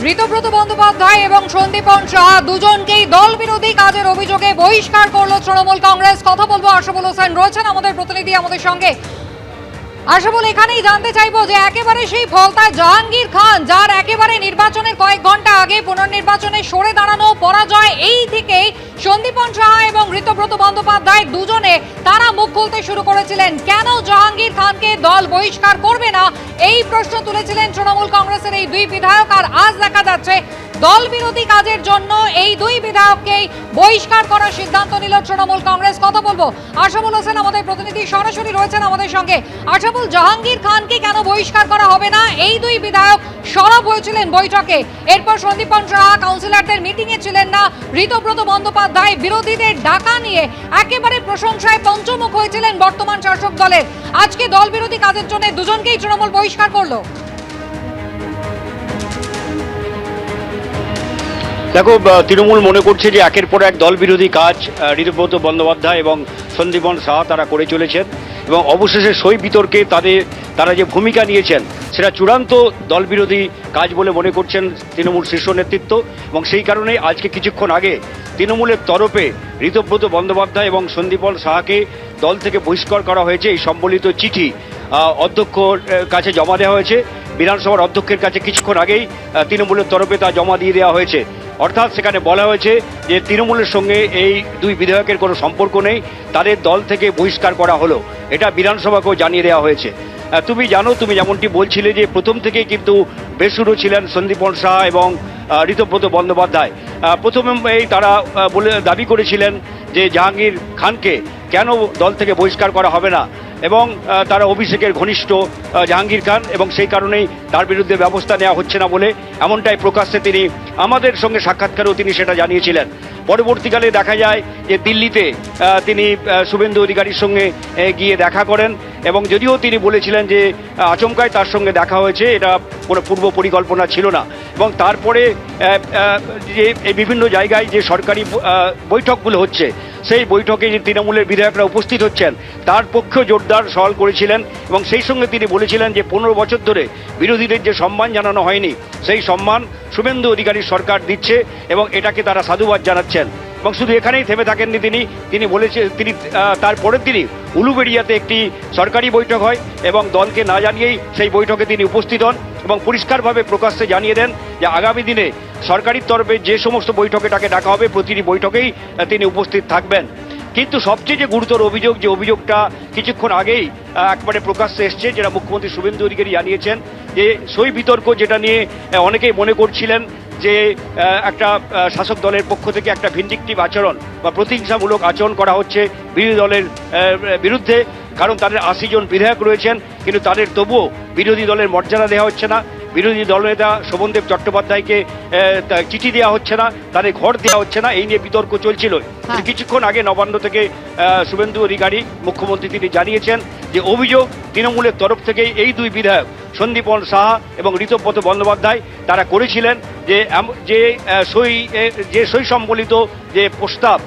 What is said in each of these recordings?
ঋতব্রত বন্দ্যোপাধ্যায় এবং সন্দীপন সাহা দুজনকেই দল বিরোধী কাজের অভিযোগে বহিষ্কার করল তৃণমূল কংগ্রেস। কথা বলবো আশাবুল হোসেন রয়েছেন আমাদের প্রতিনিধি আমাদের সঙ্গে। আশাবুল, এখানেই জানতে চাইবো যে একেবারে সেই ফলতায় জাহাঙ্গীর খান, যার একেবারে নির্বাচনের কয়েক ঘন্টা আগে পুনর্নির্বাচনে সরে দাঁড়ানো পরাজয়, এই থেকেই সন্দীপন সাহা এবং ঋতব্রত বন্দ্যোপাধ্যায় দুজনে তারা মুখ খুলতে শুরু করেছিলেন। কেন জাহাঙ্গীর খানকে দল বহিষ্কার করবে না এই প্রশ্ন তুলেছিলেন তৃণমূল কংগ্রেসের এই দুই বিধায়ক। আর আজ দেখা যাচ্ছে দল বিরোধী কাজের জন্য এই দুই বিধায়ককেই বহিষ্কার করার সিদ্ধান্ত নিল তৃণমূল কংগ্রেস। কথা বলবো আশাবুল হোসেন আমাদের প্রতিনিধি সরাসরি রয়েছেন আমাদের সঙ্গে। আশাবুল, জাহাঙ্গীর খানকে কেন বহিষ্কার করা হবে না? এই দুই বিধায়ক সরব হয়েছিলেন বৈঠকে, এরপর সন্দীপন সাহা কাউন্সিলরদের মিটিং এ ছিলেন না, ঋতব্রত বন্দ্যোপাধ্যায় বিরোধীদের ডাকা নিয়ে একেবারে প্রশংসায় পঞ্চমুখ হয়েছিলেন বর্তমান শাসক দলের। আজকে দল বিরোধী কাজের জন্য দুজনকেই তৃণমূল বহিষ্কার করলো। দেখো, তৃণমূল মনে করছে যে একের পর এক দল বিরোধী কাজ ঋতব্রত বন্দ্যোপাধ্যায় এবং সন্দীপন সাহা তারা করে চলেছেন এবং অবশেষে সই বিতর্কে তারা যে ভূমিকা নিয়েছেন সেটা চূড়ান্ত দল বিরোধী কাজ বলে মনে করছেন তৃণমূল শীর্ষ নেতৃত্ব। এবং সেই কারণেই আজকে কিছুক্ষণ আগে তৃণমূলের তরফে ঋতব্রত বন্দ্যোপাধ্যায় এবং সন্দীপন সাহাকে দল থেকে বহিষ্কার করা হয়েছে। এই সম্বলিত চিঠি অধ্যক্ষর কাছে জমা দেওয়া হয়েছে। বিধানসভার অধ্যক্ষের কাছে কিছুক্ষণ আগেই তৃণমূলের তরফে তা জমা দিয়ে দেওয়া হয়েছে। অর্থাৎ সেখানে বলা হয়েছে যে তৃণমূলের সঙ্গে এই দুই বিধায়কের কোনো সম্পর্ক নেই, তাদের দল থেকে বহিষ্কার করা হলো। এটা বিধানসভাকেও জানিয়ে দেওয়া হয়েছে। তুমি জানো, তুমি যেমনটি বলছিলে যে প্রথম থেকেই কিন্তু বেসুরো ছিলেন সন্দীপন সাহা এবং ঋতব্রত বন্দ্যোপাধ্যায়। প্রথমেই তারা দাবি করেছিলেন যে জাহাঙ্গীর খানকে কেন দল থেকে বহিষ্কার করা হবে না, এবং তারা অভিষেকের ঘনিষ্ঠ জাহাঙ্গীর খান এবং সেই কারণেই তার বিরুদ্ধে ব্যবস্থা নেওয়া হচ্ছে না বলে এমনটাই প্রকাশ্যে তিনি আমাদের সঙ্গে সাক্ষাৎকারেও তিনি সেটা জানিয়েছিলেন। পরবর্তীকালে দেখা যায় যে দিল্লিতে তিনি শুভেন্দু অধিকারীর সঙ্গে গিয়ে দেখা করেন এবং যদিও তিনি বলেছিলেন যে আচমকায় তার সঙ্গে দেখা হয়েছে, এটা কোনো পূর্ব পরিকল্পনা ছিল না। এবং তারপরে যে বিভিন্ন জায়গায় যে সরকারি বৈঠকগুলো হচ্ছে সেই বৈঠকে যে তৃণমূলের বিধায়করা উপস্থিত হচ্ছেন তার পক্ষেও জোরদার সওয়াল করেছিলেন এবং সেই সঙ্গে তিনি বলেছিলেন যে 15 বছর ধরে বিরোধীদের যে সম্মান জানানো হয়নি সেই সম্মান শুভেন্দু অধিকারীর সরকার দিচ্ছে এবং এটাকে তারা সাধুবাদ জানাচ্ছেন। এবং শুধু এখানেই থেমে থাকেননি তিনি বলেছেন, তারপরের দিনই উলুবেড়িয়াতে একটি সরকারি বৈঠক হয় এবং দলকে না জানিয়েই সেই বৈঠকে তিনি উপস্থিত হন এবং পরিষ্কারভাবে প্রকাশ্যে জানিয়ে দেন যে আগামী দিনে সরকারি তরফে যে সমস্ত বৈঠকে তাকে ডাকা হবে প্রতিটি বৈঠকেই তিনি উপস্থিত থাকবেন। কিন্তু সবচেয়ে যে গুরুতর অভিযোগ, যে অভিযোগটা কিছুক্ষণ আগেই একবারে প্রকাশ্যে এসছে, যেটা মুখ্যমন্ত্রী শুভেন্দু অধিকারী জানিয়েছেন, যে সই বিতর্ক যেটা নিয়ে অনেকেই মনে করছিলেন যে একটা শাসক দলের পক্ষ থেকে একটা ভিন্ডিকটিভ আচরণ বা প্রতিহিংসামূলক আচরণ করা হচ্ছে বিরোধী দলের বিরুদ্ধে, কারণ তাদের 80 জন বিধায়ক রয়েছেন কিন্তু তাদের তবুও বিরোধী দলের মর্যাদা দেওয়া হচ্ছে না। বিরোধী দলনেতা শোভনদেব চট্টোপাধ্যায়কে চিঠি দেওয়া হচ্ছে না, তাদের ঘর দেওয়া হচ্ছে না, এই নিয়ে বিতর্ক চলছিল। কিছুক্ষণ আগে নবান্ন থেকে শুভেন্দু অধিকারী মুখ্যমন্ত্রী তিনি জানিয়েছেন যে অভিযোগ তৃণমূলের তরফ থেকে এই দুই বিধায়ক সন্দীপন সাহা এবং ঋতব্রত বন্দ্যোপাধ্যায় তারা করেছিলেন যে সই সম্বলিত যে প্রস্তাব।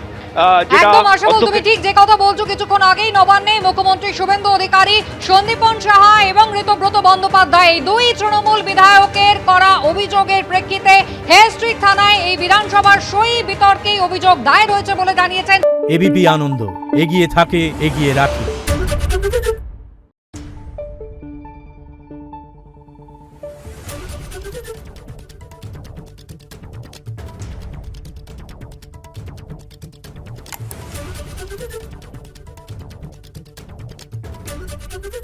একদম আশাবুল, তুমি ঠিক যে কথা বলছো, কিছুক্ষণ আগেই নবান্নে মুখ্যমন্ত্রী শুভেন্দু অধিকারী সন্দীপন সাহা এবং ঋতব্রত বন্দ্যোপাধ্যায় এই দুই তৃণমূল বিধায়কের করা অভিযোগের প্রেক্ষিতে হেস্ট্রিক থানায় এই বিধানসভার সই বিতর্কে অভিযোগ দায়ের হয়েছে বলে জানিয়েছেন। এবিপি আনন্দ, এগিয়ে থাকে, এগিয়ে রাখে। Thank you.